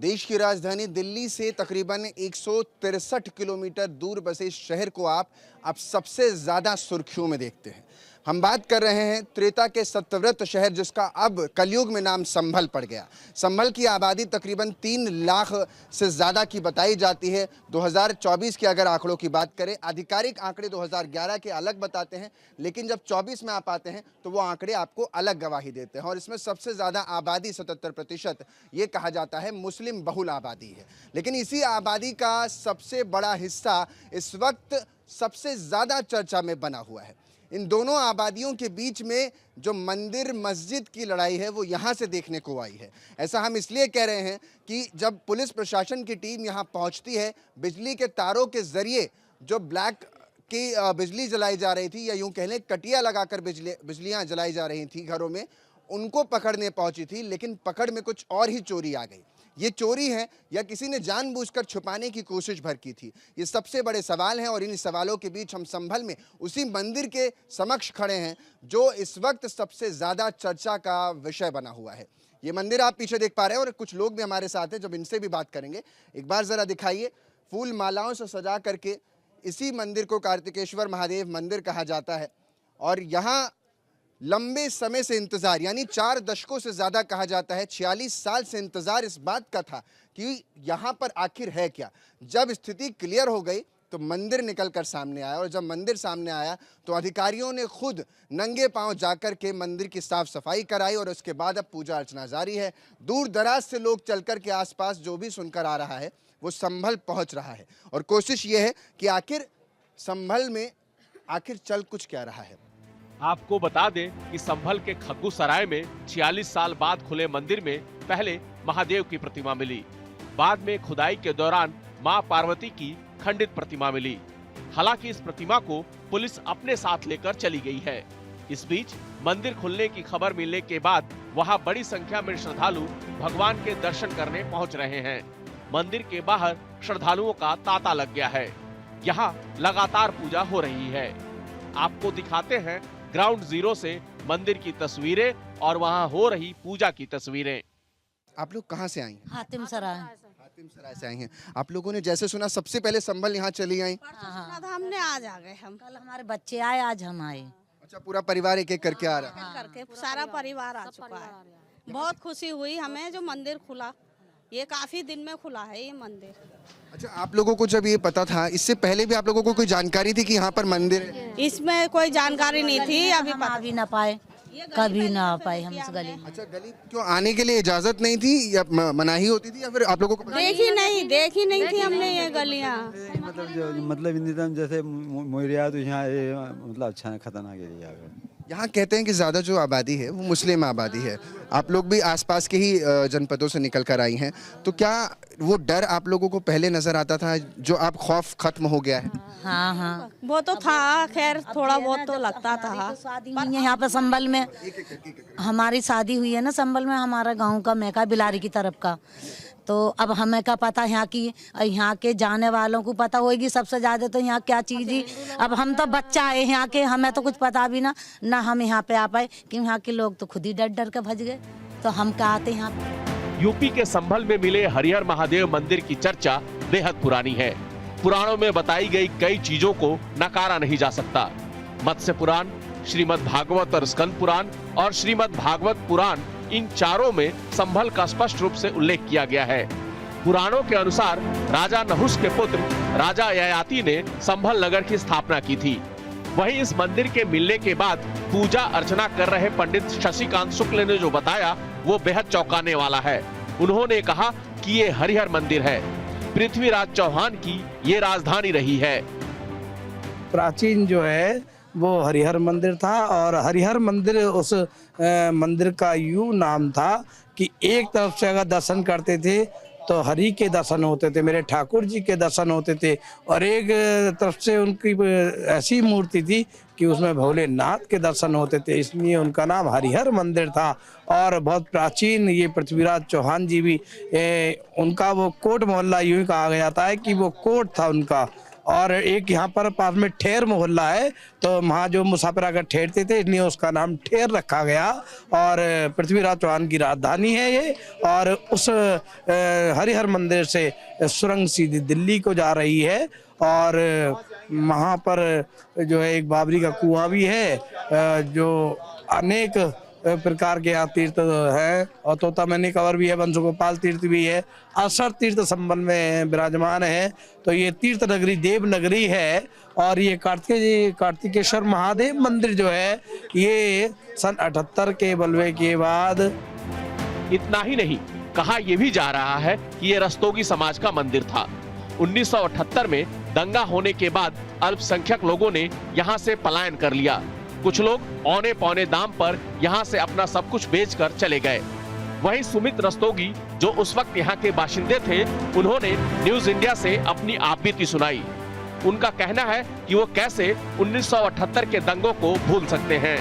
देश की राजधानी दिल्ली से तकरीबन 163 किलोमीटर दूर बसे इस शहर को आप अब सबसे ज़्यादा सुर्खियों में देखते हैं। हम बात कर रहे हैं त्रेता के सत्यव्रत शहर, जिसका अब कलयुग में नाम संभल पड़ गया। संभल की आबादी तकरीबन 3 लाख से ज़्यादा की बताई जाती है। 2024 के अगर आंकड़ों की बात करें, आधिकारिक आंकड़े 2011 के अलग बताते हैं, लेकिन जब 24 में आप आते हैं तो वो आंकड़े आपको अलग गवाही देते हैं। और इसमें सबसे ज़्यादा आबादी 77% ये कहा जाता है मुस्लिम बहुल आबादी है। लेकिन इसी आबादी का सबसे बड़ा हिस्सा इस वक्त सबसे ज़्यादा चर्चा में बना हुआ है। इन दोनों आबादियों के बीच में जो मंदिर मस्जिद की लड़ाई है वो यहाँ से देखने को आई है। ऐसा हम इसलिए कह रहे हैं कि जब पुलिस प्रशासन की टीम यहाँ पहुँचती है, बिजली के तारों के ज़रिए जो ब्लैक की बिजली जलाई जा रही थी, या यूँ कह लें कटिया लगाकर बिजलियाँ जलाई जा रही थी घरों में, उनको पकड़ने पहुँची थी, लेकिन पकड़ में कुछ और ही चोरी आ गई। ये चोरी है या किसी ने जानबूझकर छुपाने की कोशिश भर की थी, ये सबसे बड़े सवाल हैं। और इन सवालों के बीच हम संभल में उसी मंदिर के समक्ष खड़े हैं जो इस वक्त सबसे ज़्यादा चर्चा का विषय बना हुआ है। ये मंदिर आप पीछे देख पा रहे हैं और कुछ लोग भी हमारे साथ हैं, जब इनसे भी बात करेंगे। एक बार ज़रा दिखाइए, फूल मालाओं से सजा करके इसी मंदिर को कार्तिकेश्वर महादेव मंदिर कहा जाता है। और यहाँ लंबे समय से इंतज़ार, यानी 4 दशकों से ज़्यादा कहा जाता है, 46 साल से इंतज़ार इस बात का था कि यहाँ पर आखिर है क्या। जब स्थिति क्लियर हो गई तो मंदिर निकल कर सामने आया, और जब मंदिर सामने आया तो अधिकारियों ने खुद नंगे पांव जाकर के मंदिर की साफ सफाई कराई, और उसके बाद अब पूजा अर्चना जारी है। दूर दराज से लोग चलकर के आसपास जो भी सुनकर आ रहा है वो संभल पहुँच रहा है, और कोशिश ये है कि आखिर संभल में आखिर चल कुछ क्या रहा है। आपको बता दें कि संभल के खग्गू सराय में 46 साल बाद खुले मंदिर में पहले महादेव की प्रतिमा मिली। बाद में खुदाई के दौरान मां पार्वती की खंडित प्रतिमा मिली। हालांकि इस प्रतिमा को पुलिस अपने साथ लेकर चली गई है। इस बीच मंदिर खुलने की खबर मिलने के बाद वहां बड़ी संख्या में श्रद्धालु भगवान के दर्शन करने पहुंच रहे हैं। मंदिर के बाहर श्रद्धालुओं का तांता लग गया है। यहाँ लगातार पूजा हो रही है। आपको दिखाते हैं ग्राउंड जीरो से मंदिर की तस्वीरें और वहां हो रही पूजा की तस्वीरें। आप लोग कहाँ से आई हैं? हातिम सराय से आई हैं। आप लोगों ने जैसे सुना सबसे पहले संभल यहाँ चली आई? हमने आज आ गए, हम कल हमारे बच्चे आए, आज हम आए। अच्छा, पूरा परिवार एक एक करके आ रहा है? करके सारा परिवार आ चुका है। बहुत खुशी हुई हमें जो मंदिर खुला, ये काफी दिन में खुला है ये मंदिर। अच्छा, आप लोगों को जब ये पता था, इससे पहले भी आप लोगों को कोई जानकारी थी कि यहाँ पर मंदिर है? इसमें कोई जानकारी नहीं थी, अभी पता भी ना पाए, कभी ना आ पाए हम इस गली में। अच्छा, गली क्यों आने के लिए इजाजत नहीं थी या मनाही होती थी, या फिर आप लोगों को देखी नहीं थी हमने ये गलियाँ। मतलब इंतजाम जैसे मोरिया तो यहाँ मतलब अच्छा खतरनाक एरिया है। यहाँ कहते हैं कि ज़्यादा जो आबादी है वो मुस्लिम आबादी है। आप लोग भी आसपास के ही जनपदों से निकल कर आई हैं, तो क्या वो डर आप लोगों को पहले नजर आता था, जो आप खौफ खत्म हो गया है? हाँ हाँ, वो तो था, खैर थोड़ा बहुत तो लगता था। शादी हुई है यहाँ पे संभल में, हमारी शादी हुई है ना संभल में, हमारा गाँव का मैका बिलारी की तरफ का। तो अब हमें क्या पता यहाँ की, यहाँ के जाने वालों को पता होगी सबसे ज्यादा तो यहाँ क्या चीज़ ही। अब हम तो बच्चा है यहाँ के, हमें तो कुछ पता भी ना हम यहाँ पे आ पाए, कि यहाँ के लोग तो खुद ही डर डर के भज गए, तो हम क्या आते यहाँ पे। यूपी के संभल में मिले हरिहर महादेव मंदिर की चर्चा बेहद पुरानी है। पुराणों में बताई गई कई चीजों को नकारा नहीं जा सकता। मत्स्य पुराण, श्रीमद् भागवत और स्कंद पुराण और श्रीमद् भागवत पुराण, इन चारों में संभल का स्पष्ट रूप से उल्लेख किया गया है। पुराणों के अनुसार राजा नहुष के पुत्र राजा ययाति ने संभल नगर की स्थापना की थी। वहीं इस मंदिर के मिलने के बाद पूजा अर्चना कर रहे पंडित शशिकांत शुक्ल ने जो बताया वो बेहद चौंकाने वाला है। उन्होंने कहा कि ये हरिहर मंदिर है, पृथ्वीराज चौहान की ये राजधानी रही है। प्राचीन जो है वो हरिहर मंदिर था, और हरिहर मंदिर उस मंदिर का यूं नाम था कि एक तरफ से अगर दर्शन करते थे तो हरि के दर्शन होते थे, मेरे ठाकुर जी के दर्शन होते थे, और एक तरफ से उनकी ऐसी मूर्ति थी कि उसमें भोलेनाथ के दर्शन होते थे, इसलिए उनका नाम हरिहर मंदिर था। और बहुत प्राचीन ये पृथ्वीराज चौहान जी भी उनका वो कोट मोहल्ला यूं कहा जाता है कि वो कोट था उनका, और एक यहाँ पर पास में ठेर मोहल्ला है, तो वहाँ जो मुसाफिर आकर ठहरते थे इसलिए उसका नाम ठेर रखा गया। और पृथ्वीराज चौहान की राजधानी है ये। और उस हरिहर मंदिर से सुरंग सीधी दिल्ली को जा रही है। और वहाँ पर जो है एक बाबरी का कुआं भी है, जो अनेक प्रकार के यहाँ तीर्थ है, और तोता मैनी कवर भी है, वंशगोपाल तीर्थ भी है, असर तीर्थ संबल में विराजमान है। तो ये तीर्थ नगरी देव नगरी है। और ये कार्तिकेश्वर महादेव मंदिर जो है ये सन 78 के बलवे के बाद। इतना ही नहीं, कहा यह भी जा रहा है कि ये रस्तोगी समाज का मंदिर था। 1978 में दंगा होने के बाद अल्पसंख्यक लोगों ने यहाँ से पलायन कर लिया। कुछ लोग औने पौने दाम पर यहाँ से अपना सब कुछ बेचकर चले गए। वहीं सुमित रस्तोगी, जो उस वक्त यहाँ के बाशिंदे थे, उन्होंने न्यूज इंडिया से अपनी आपबीती सुनाई। उनका कहना है कि वो कैसे 1978 के दंगों को भूल सकते हैं।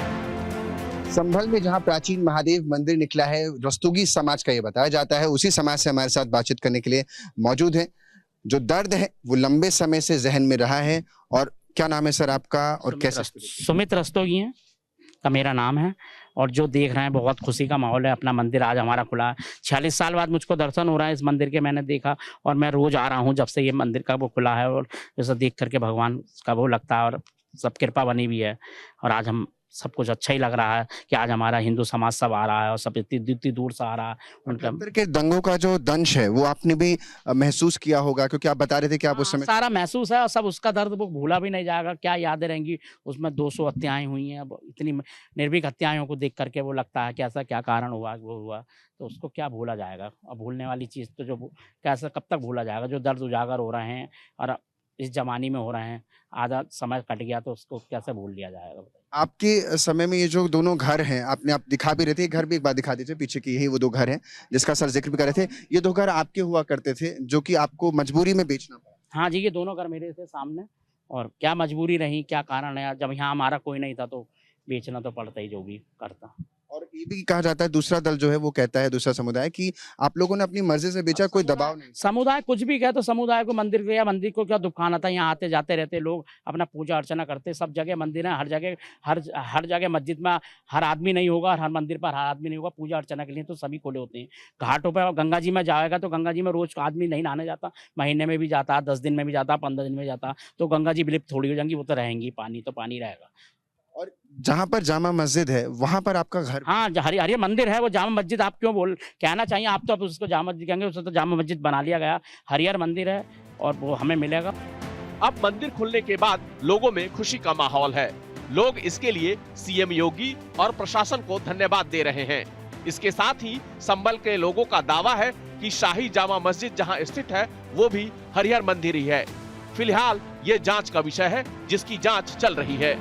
संभल में जहां प्राचीन महादेव मंदिर निकला है, रस्तोगी समाज का ये बताया जाता है। उसी समाज से हमारे साथ बातचीत करने के लिए मौजूद है। जो दर्द है वो लंबे समय से जहन में रहा है। और क्या नाम है सर आपका और कैसे? सुमित रस्तोगी है का मेरा नाम है। और जो देख रहे हैं बहुत खुशी का माहौल है। अपना मंदिर आज हमारा खुला है। 46 साल बाद मुझको दर्शन हो रहा है इस मंदिर के, मैंने देखा। और मैं रोज आ रहा हूँ जब से ये मंदिर का वो खुला है। और जैसा देख करके भगवान का वो लगता है और सब कृपा बनी हुई है। और आज हम सब कुछ अच्छा ही लग रहा है कि आज हमारा हिंदू समाज सब आ रहा है और सब इतनी दूर से आ रहा है। उनका के दंगों का जो दंश है वो आपने भी महसूस किया होगा, क्योंकि आप बता रहे थे कि आप उस समय सारा महसूस है। और सब उसका दर्द वो भूला भी नहीं जाएगा। क्या यादें रहेंगी उसमें। 200 हत्याएं हुई हैं। अब इतनी निर्भीक हत्याओं को देख करके वो लगता है कि ऐसा क्या कारण हुआ, वो हुआ, तो उसको क्या भूला जाएगा। अब भूलने वाली चीज़ तो जो कैसे कब तक भूला जाएगा। जो दर्द उजागर हो रहे हैं और इस जमाने में हो रहे हैं, आधा समय कट गया तो उसको कैसे भूल लिया जाएगा। आपके समय में ये जो दोनों घर हैं, आपने आप दिखा भी रहे थे, घर भी एक बार दिखा दीजिए पीछे की, यही वो दो घर हैं जिसका सर जिक्र भी कर रहे थे। ये दो घर आपके हुआ करते थे जो कि आपको मजबूरी में बेचना पड़ा। हाँ जी, ये दोनों घर मेरे थे सामने। और क्या मजबूरी रही, क्या कारण है, जब यहाँ हमारा कोई नहीं था तो बेचना तो पड़ता ही, जो भी करता। और ये भी कहा जाता है, दूसरा दल जो है वो कहता है, दूसरा समुदाय, कि आप लोगों ने अपनी मर्जी से बेचा, कोई दबाव नहीं। समुदाय कुछ भी कहे तो समुदाय को मंदिर को या मंदिर को क्या दुकान आता है। यहाँ आते जाते रहते लोग, अपना पूजा अर्चना करते। सब जगह मंदिर है, हर जगह मस्जिद में हर आदमी नहीं होगा, हर मंदिर पर हर आदमी नहीं होगा। पूजा अर्चना के लिए तो सभी खुले होते हैं। घाटों पर गंगा जी में जाएगा तो गंगा जी में रोज आदमी नहीं नहाने जाता, महीने में भी जाता है, 10 दिन में भी जाता, 15 दिन में जाता। तो गंगा जी विलुप्त थोड़ी हो जाएंगी, वो तो रहेंगी, पानी तो पानी रहेगा। और जहाँ पर जामा मस्जिद है वहां पर आपका घर? हाँ, हरियर मंदिर है वो। जामा मस्जिद आप क्यों कहना चाहिए आप, तो अब उसको जामा मस्जिद कहेंगे, उसे तो जामा मस्जिद बना लिया गया। हरियर मंदिर है और वो हमें मिलेगा। अब मंदिर खुलने के बाद लोगों में खुशी का माहौल है। लोग इसके लिए सीएम योगी और प्रशासन को धन्यवाद दे रहे हैं। इसके साथ ही संभल के लोगों का दावा है कि शाही जामा मस्जिद जहां स्थित है वो भी हरिहर मंदिर ही है। फिलहाल ये जांच का विषय है, जिसकी जांच चल रही है।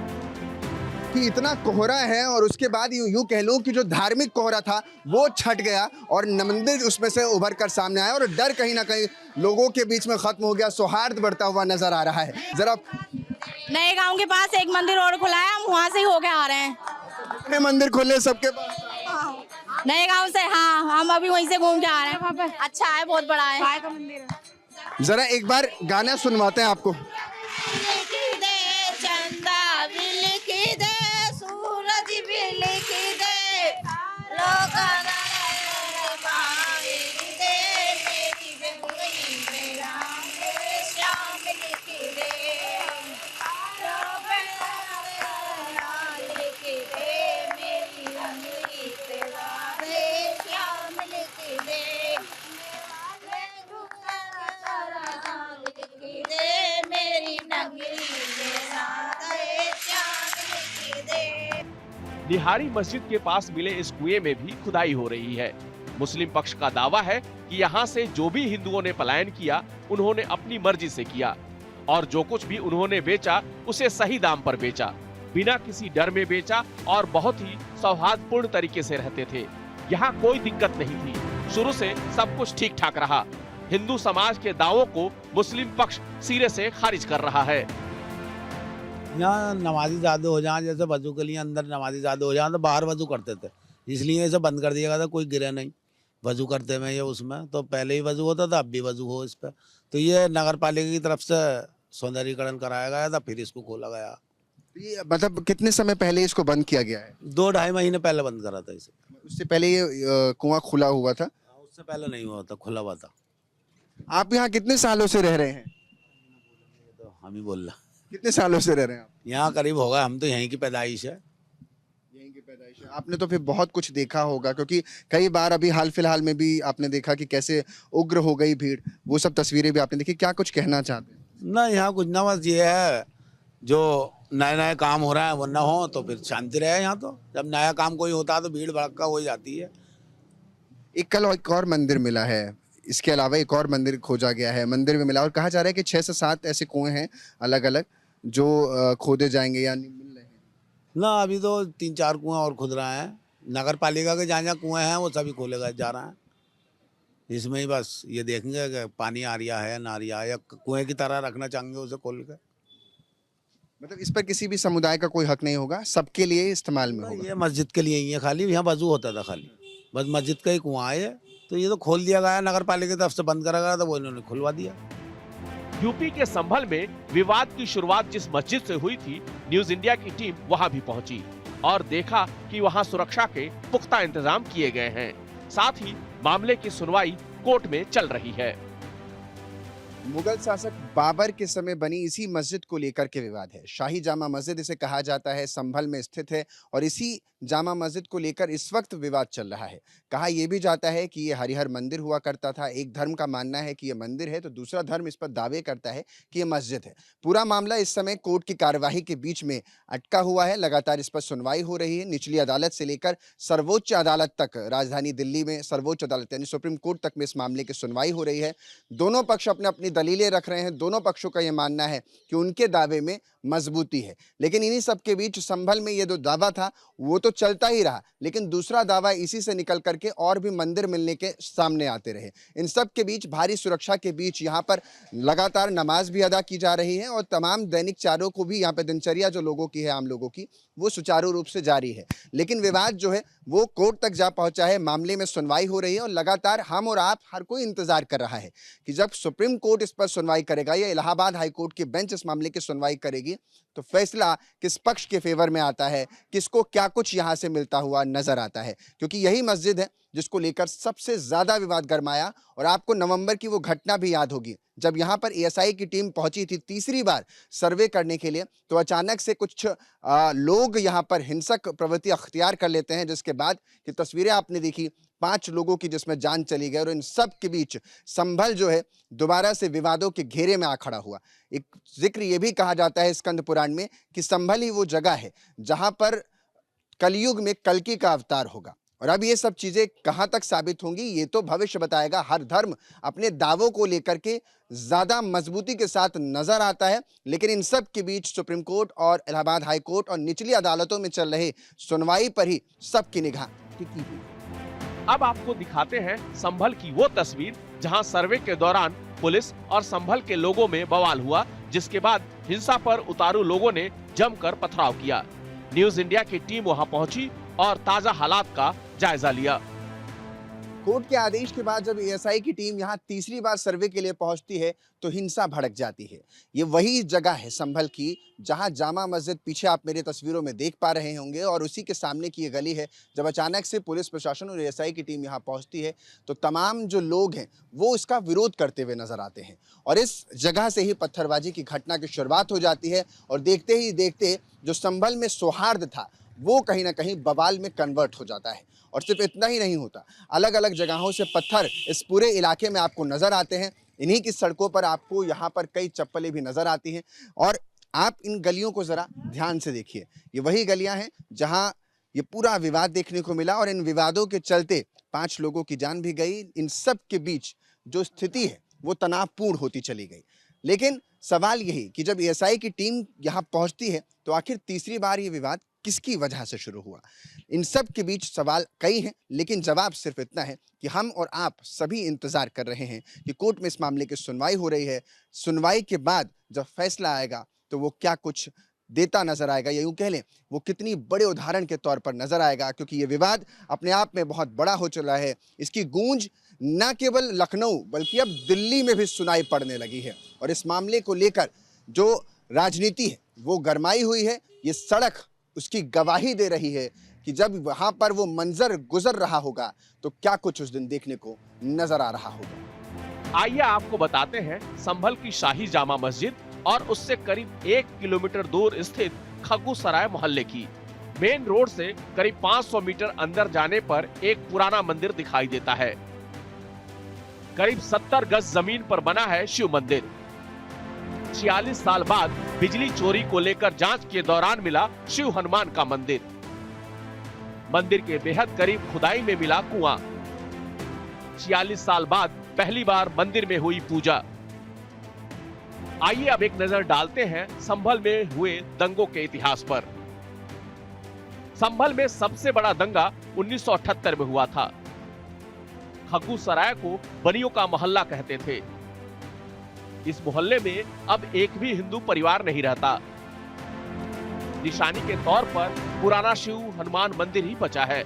कि इतना कोहरा है और उसके बाद यूं कह लूं कि जो धार्मिक कोहरा था वो छट गया और मंदिर उसमें से उभर कर सामने आया और डर कहीं ना कहीं लोगों के बीच में खत्म हो गया, सौहार्द बढ़ता हुआ नजर आ रहा है। जरा नए गांव के पास एक मंदिर और खुला है, हम वहाँ से ही होके आ रहे हैं। कितने मंदिर खोले सबके पास? नए गांव से, हाँ, हम अभी वहीं से घूम के आ रहे हैं। वहाँ पे अच्छा है, बहुत बड़ा है का मंदिर है। जरा एक बार गाना सुनवाते हैं आपको। निहारी मस्जिद के पास मिले इस कुएं में भी खुदाई हो रही है। मुस्लिम पक्ष का दावा है कि यहाँ से जो भी हिंदुओं ने पलायन किया उन्होंने अपनी मर्जी से किया और जो कुछ भी उन्होंने बेचा उसे सही दाम पर बेचा, बिना किसी डर में बेचा और बहुत ही सौहार्दपूर्ण तरीके से रहते थे। यहाँ कोई दिक्कत नहीं थी, शुरू से सब कुछ ठीक ठाक रहा। हिंदू समाज के दावों को मुस्लिम पक्ष सिरे से खारिज कर रहा है। यहाँ नमाजी ज़्यादा हो जाए, जैसे वजू के लिए अंदर नमाजी ज़्यादा हो जाए तो बाहर वजू करते थे, इसलिए इसे बंद कर दिया गया था। कोई गिरे नहीं वजू करते में, ये उसमें तो पहले ही वजू होता था, अब भी वजू हो इस पर। तो ये नगर पालिका की तरफ से सौंदर्यीकरण कराया गया था, फिर इसको खोला गया। ये मतलब कितने समय पहले इसको बंद किया गया है? 2-2.5 महीने पहले बंद करा था इसे। उससे पहले ये कुआं खुला हुआ था? उससे पहले नहीं हुआ था, खुला हुआ था। आप यहाँ कितने सालों से रह रहे हैं? तो हम ही बोल रहे। कितने सालों से रह रहे हैं आप? यहाँ करीब होगा, हम तो यहीं की पैदाइश है। यहीं की पैदाइश है। आपने तो फिर बहुत कुछ देखा होगा, क्योंकि कई बार अभी हाल फिलहाल में भी आपने देखा कि कैसे उग्र हो गई भीड़, वो सब तस्वीरें भी आपने देखी। क्या कुछ कहना चाहते हैं? ना यहाँ कुछ ना, बस ये है जो नए नए काम हो रहा है वो ना हो तो फिर शांति रहे। यहाँ तो जब नया काम कोई होता है तो भीड़ भड़का हो जाती है। एक और मंदिर मिला है, इसके अलावा एक और मंदिर खोजा गया है, मंदिर में मिला, और कहा जा रहा है कि 6 से 7 ऐसे कुएं हैं अलग अलग जो खोदे जाएंगे या मिल रहे हैं। ना अभी तो 3-4 कुएं और खुद रहे हैं। नगर पालिका के जहाँ जहाँ कुएं हैं वो सभी खोले गए जा रहे हैं। इसमें ही बस ये देखेंगे कि पानी आ रहा है ना आ रहा है, या कुएं की तरह रखना चाहेंगे उसे खोल के। मतलब इस पर किसी भी समुदाय का कोई हक नहीं होगा, सबके लिए इस्तेमाल में होगा। ये मस्जिद के लिए ही है खाली, यहाँ वजू होता था खाली, बस मस्जिद का ही कुआं है। तो ये तो खोल दिया गया, नगर पालिका की तरफ से बंद करा गया था, वो इन्होंने खुलवा दिया। यूपी के संभल में विवाद की शुरुआत जिस मस्जिद से हुई थी, न्यूज इंडिया की टीम वहां भी पहुंची और देखा कि वहां सुरक्षा के पुख्ता इंतजाम किए गए हैं। साथ ही मामले की सुनवाई कोर्ट में चल रही है। मुगल शासक बाबर के समय बनी इसी मस्जिद को लेकर के विवाद है। शाही जामा मस्जिद इसे कहा जाता है, संभल में स्थित है, और इसी जामा मस्जिद को लेकर इस वक्त विवाद चल रहा है। कहा यह भी जाता है कि ये हरिहर मंदिर हुआ करता था। एक धर्म का मानना है कि यह मंदिर है, तो दूसरा धर्म इस पर दावे करता है कि यह मस्जिद है। पूरा मामला इस समय कोर्ट की कार्यवाही के बीच में अटका हुआ है। लगातार इस पर सुनवाई हो रही है, निचली अदालत से लेकर सर्वोच्च अदालत तक। राजधानी दिल्ली में सर्वोच्च अदालत यानी सुप्रीम कोर्ट तक में इस मामले की सुनवाई हो रही है। दोनों पक्ष अपने अपनी दलीलें रख रहे हैं। दोनों पक्षों का यह मानना है कि उनके दावे में मजबूती है, लेकिन इन्हीं सब के बीच संभल में ये जो दावा था वो तो चलता ही रहा, लेकिन दूसरा दावा इसी से निकल करके और भी मंदिर मिलने के सामने आते रहे। इन सब के बीच भारी सुरक्षा के बीच यहाँ पर लगातार नमाज भी अदा की जा रही है और तमाम दैनिक चारों को भी यहाँ पे दिनचर्या जो लोगों की है, आम लोगों की, वो सुचारू रूप से जारी है। लेकिन विवाद जो है वो कोर्ट तक जा पहुंचा है। मामले में सुनवाई हो रही है और लगातार हम और आप हर कोई इंतजार कर रहा है कि जब सुप्रीम कोर्ट इस पर सुनवाई करेगा या इलाहाबाद हाई कोर्ट की बेंच इस मामले की सुनवाई करेगी तो फैसला किस पक्ष के फेवर में आता है, किसको क्या कुछ यहां से मिलता हुआ नजर आता है। क्योंकि यही मस्जिद है जिसको लेकर सबसे ज्यादा विवाद गरमाया। और आपको नवंबर की वो घटना भी याद होगी जब यहाँ पर एएसआई की टीम पहुंची थी तीसरी बार सर्वे करने के लिए, तो अचानक से कुछ लोग यहाँ पर हिंसक प्रवृत्ति अख्तियार कर लेते हैं, जिसके बाद की तस्वीरें आपने देखी 5 लोगों की जिसमें जान चली गई। और इन सब के बीच संभल जो है दोबारा से विवादों के घेरे में आ खड़ा हुआ। एक जिक्र ये भी कहा जाता है स्कंद पुराण में कि संभल ही वो जगह है जहां पर कलयुग में कल्कि का अवतार होगा। और अब ये सब चीजें कहां तक साबित होंगी ये तो भविष्य बताएगा। हर धर्म अपने दावों को लेकर के ज्यादा मजबूती के साथ नजर आता है, लेकिन इन सब के बीच सुप्रीम कोर्ट और इलाहाबाद हाई कोर्ट और निचली अदालतों में चल रहे सुनवाई पर ही सबकी निगाह टिकी हुई। अब आपको दिखाते हैं संभल की वो तस्वीर जहां सर्वे के दौरान पुलिस और संभल के लोगों में बवाल हुआ, जिसके बाद हिंसा पर उतारू लोगों ने जमकर पथराव किया। न्यूज इंडिया की टीम वहां पहुंची और ताजा हालात का जायजा लिया। कोर्ट के आदेश के बाद जब एएसआई की टीम यहाँ तीसरी बार सर्वे के लिए पहुंचती है तो हिंसा भड़क जाती है। ये वही जगह है संभल की जहां जामा मस्जिद पीछे आप मेरी तस्वीरों में देख पा रहे होंगे, और उसी के सामने की ये गली है। जब अचानक से पुलिस प्रशासन और एएसआई की टीम यहाँ पहुंचती है तो तमाम जो लोग हैं वो इसका विरोध करते हुए नजर आते हैं, और इस जगह से ही पत्थरबाजी की घटना की शुरुआत हो जाती है। और देखते ही देखते जो संभल में सौहार्द था वो कहीं ना कहीं बवाल में कन्वर्ट हो जाता है। और सिर्फ इतना ही नहीं होता, अलग अलग जगहों से पत्थर इस पूरे इलाके में आपको नजर आते हैं। इन्हीं की सड़कों पर आपको यहाँ पर कई चप्पलें भी नजर आती हैं। और आप इन गलियों को जरा ध्यान से देखिए, ये वही गलियां हैं जहां ये पूरा विवाद देखने को मिला, और इन विवादों के चलते 5 लोगों की जान भी गई। इन सब के बीच जो स्थिति है वो तनावपूर्ण होती चली गई। लेकिन सवाल यही कि जब एएसआई की टीम यहाँ पहुंचती है तो आखिर तीसरी बार ये विवाद किसकी वजह से शुरू हुआ। इन सब के बीच सवाल कई हैं, लेकिन जवाब सिर्फ इतना है कि हम और आप सभी इंतजार कर रहे हैं कि कोर्ट में इस मामले की सुनवाई हो रही है। सुनवाई के बाद जब फैसला आएगा तो वो क्या कुछ देता नजर आएगा, या यूं कह लें वो कितनी बड़े उदाहरण के तौर पर नजर आएगा। क्योंकि ये विवाद अपने आप में बहुत बड़ा हो चला है। इसकी गूंज न केवल लखनऊ बल्कि अब दिल्ली में भी सुनाई पड़ने लगी है। और इस मामले को लेकर जो राजनीति है वो गरमाई हुई है। ये सड़क उसकी गवाही दे रही है कि जब वहां पर वो मंजर गुजर रहा होगा तो क्या कुछ उस दिन देखने को नजर आ रहा होगा। आइए आपको बताते हैं संभल की शाही जामा मस्जिद और उससे करीब 1 किलोमीटर दूर स्थित खग्गू सराय मोहल्ले की। मेन रोड से करीब 500 मीटर अंदर जाने पर एक पुराना मंदिर दिखाई देता है। करीब 70 गज जमीन पर बना है शिव मंदिर। 46 साल बाद बिजली चोरी को लेकर जांच के दौरान मिला शिव हनुमान का मंदिर। मंदिर के बेहद करीब खुदाई में मिला कुआं। 46 साल बाद पहली बार मंदिर में हुई पूजा। आइए अब एक नजर डालते हैं संभल में हुए दंगों के इतिहास पर। संभल में सबसे बड़ा दंगा 1978 में हुआ था। खग्गू सराय को बनियों का मोहल्ला कहते थे। इस मोहल्ले में अब एक भी हिंदू परिवार नहीं रहता। निशानी के तौर पर पुराना शिव हनुमान मंदिर ही बचा है।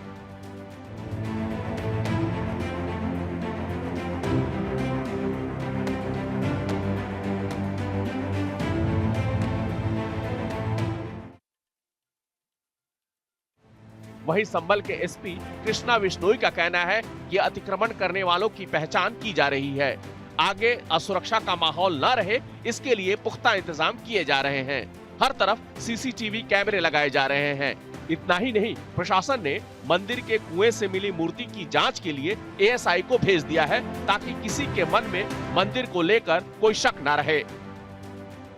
वहीं संभल के एसपी कृष्णा बिश्नोई का कहना है कि अतिक्रमण करने वालों की पहचान की जा रही है। आगे असुरक्षा का माहौल न रहे इसके लिए पुख्ता इंतजाम किए जा रहे हैं। हर तरफ सीसीटीवी कैमरे लगाए जा रहे हैं। इतना ही नहीं, प्रशासन ने मंदिर के कुएं से मिली मूर्ति की जांच के लिए एएसआई को भेज दिया है ताकि किसी के मन में मंदिर को लेकर कोई शक न रहे।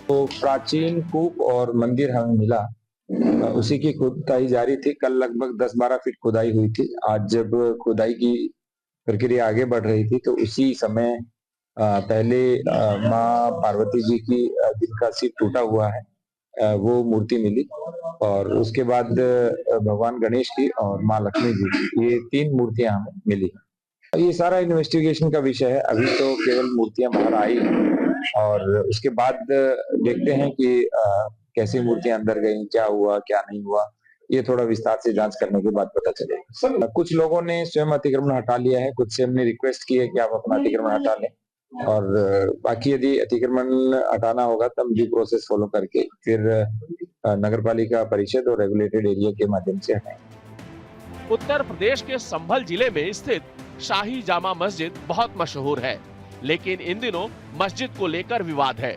तो प्राचीन कूप और मंदिर हमें मिला, उसी की खुदाई जारी थी। कल लगभग 10-12 फीट खुदाई हुई थी। आज जब खुदाई की प्रक्रिया आगे बढ़ रही थी तो उसी समय पहले माँ पार्वती जी की जिनका सिर टूटा हुआ है वो मूर्ति मिली और उसके बाद भगवान गणेश की और माँ लक्ष्मी जी की, ये 3 मूर्तियां हमें मिली। ये सारा इन्वेस्टिगेशन का विषय है। अभी तो केवल मूर्तियां बाहर आई और उसके बाद देखते हैं कि कैसी मूर्तियां अंदर गई, क्या हुआ क्या नहीं हुआ, ये थोड़ा विस्तार से जांच करने के बाद पता चलेगा। कुछ लोगों ने स्वयं अतिक्रमण हटा लिया है, कुछ से हमने रिक्वेस्ट की है कि आप अपना अतिक्रमण हटा लें और बाकी यदि अतिक्रमण हटाना होगा तब ड्यू प्रोसेस फॉलो करके फिर नगरपालिका परिषद और रेगुलेटेड एरिया के माध्यम से हटाएं। उत्तर प्रदेश के संभल जिले में स्थित शाही जामा मस्जिद बहुत मशहूर है, लेकिन इन दिनों मस्जिद को लेकर विवाद है।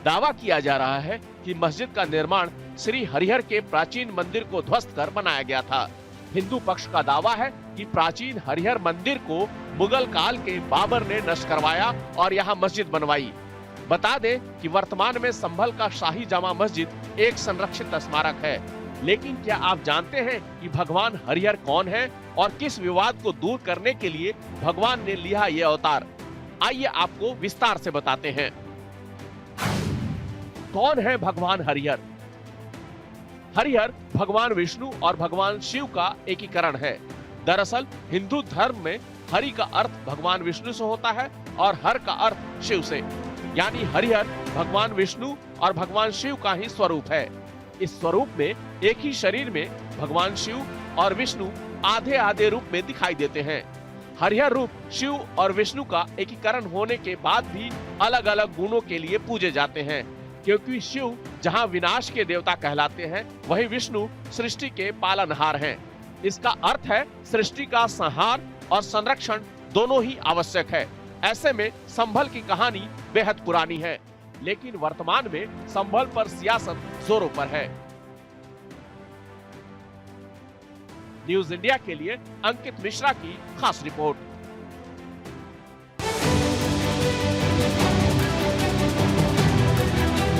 दावा किया जा रहा है कि मस्जिद का निर्माण श्री हरिहर के प्राचीन मंदिर को ध्वस्त कर बनाया गया था। हिंदू पक्ष का दावा है कि प्राचीन हरिहर मंदिर को मुगल काल के बाबर ने नष्ट करवाया और यहाँ मस्जिद बनवाई। बता दें कि वर्तमान में संभल का शाही जामा मस्जिद एक संरक्षित स्मारक है। लेकिन क्या आप जानते हैं कि भगवान हरिहर कौन है और किस विवाद को दूर करने के लिए भगवान ने लिया ये अवतार? आइए आपको विस्तार से बताते हैं। कौन है भगवान हरिहर? हरिहर भगवान विष्णु और भगवान शिव का एकीकरण है। दरअसल हिंदू धर्म में हरि का अर्थ भगवान विष्णु से होता है और हर का अर्थ शिव से, यानी हरिहर भगवान विष्णु और भगवान शिव का ही स्वरूप है। इस स्वरूप में एक ही शरीर में भगवान शिव और विष्णु आधे आधे रूप में दिखाई देते हैं। हरिहर रूप शिव और विष्णु का एकीकरण होने के बाद भी अलग अलग गुणों के लिए पूजे जाते हैं, क्योंकि शिव जहां विनाश के देवता कहलाते हैं, वहीं विष्णु सृष्टि के पालनहार हैं। इसका अर्थ है सृष्टि का संहार और संरक्षण दोनों ही आवश्यक है। ऐसे में संभल की कहानी बेहद पुरानी है, लेकिन वर्तमान में संभल पर सियासत जोरों पर है। न्यूज इंडिया के लिए अंकित मिश्रा की खास रिपोर्ट।